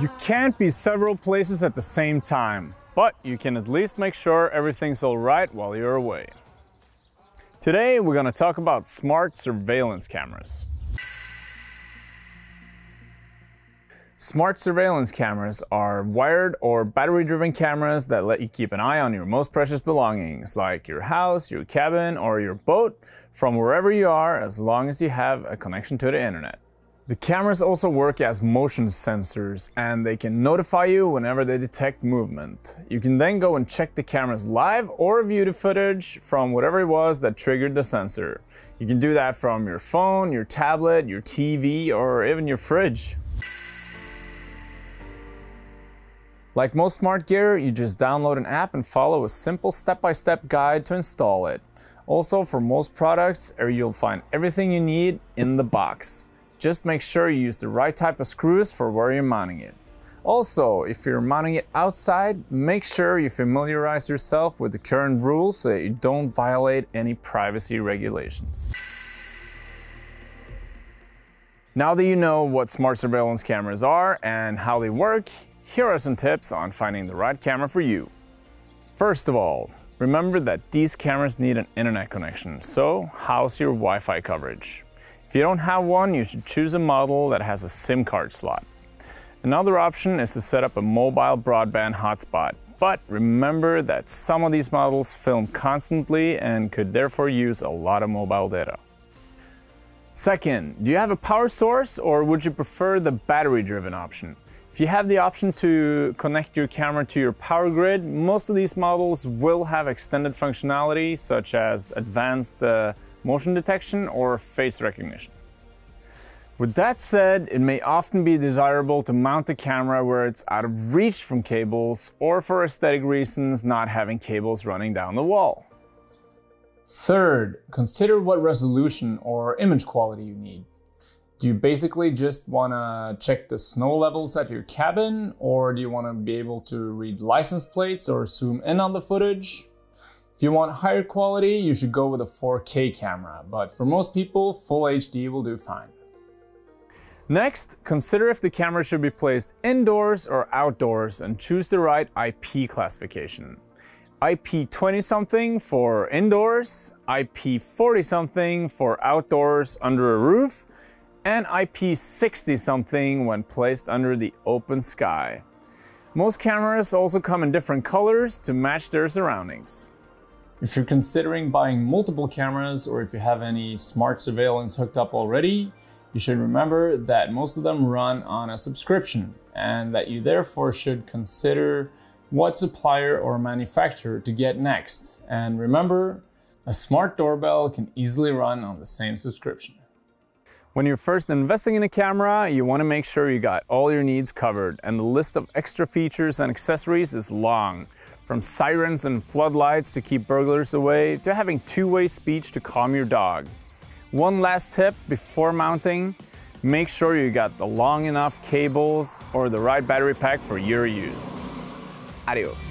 You can't be several places at the same time, but you can at least make sure everything's all right while you're away. Today we're going to talk about smart surveillance cameras. Smart surveillance cameras are wired or battery-driven cameras that let you keep an eye on your most precious belongings, like your house, your cabin, or your boat, from wherever you are, as long as you have a connection to the internet. The cameras also work as motion sensors, and they can notify you whenever they detect movement. You can then go and check the cameras live or view the footage from whatever it was that triggered the sensor. You can do that from your phone, your tablet, your TV, or even your fridge. Like most smart gear, you just download an app and follow a simple step-by-step guide to install it. Also, for most products, you'll find everything you need in the box. Just make sure you use the right type of screws for where you're mounting it. Also, if you're mounting it outside, make sure you familiarize yourself with the current rules so that you don't violate any privacy regulations. Now that you know what smart surveillance cameras are and how they work, here are some tips on finding the right camera for you. First of all, remember that these cameras need an internet connection, so how's your Wi-Fi coverage? If you don't have one, you should choose a model that has a SIM card slot. Another option is to set up a mobile broadband hotspot, but remember that some of these models film constantly and could therefore use a lot of mobile data. Second, do you have a power source, or would you prefer the battery-driven option? If you have the option to connect your camera to your power grid, most of these models will have extended functionality such as advanced motion detection or face recognition. With that said, it may often be desirable to mount the camera where it's out of reach from cables, or for aesthetic reasons, not having cables running down the wall. Third, consider what resolution or image quality you need. Do you basically just want to check the snow levels at your cabin, or do you want to be able to read license plates or zoom in on the footage? If you want higher quality, you should go with a 4K camera, but for most people, Full HD will do fine. Next, consider if the camera should be placed indoors or outdoors and choose the right IP classification. IP 20-something for indoors, IP 40-something for outdoors under a roof, and IP 60-something when placed under the open sky. Most cameras also come in different colors to match their surroundings. If you're considering buying multiple cameras, or if you have any smart surveillance hooked up already, you should remember that most of them run on a subscription, and that you therefore should consider what supplier or manufacturer to get next. And remember, a smart doorbell can easily run on the same subscription. When you're first investing in a camera, you want to make sure you got all your needs covered, and the list of extra features and accessories is long. From sirens and floodlights to keep burglars away, to having two-way speech to calm your dog. One last tip before mounting, make sure you got the long enough cables or the right battery pack for your use. Adios.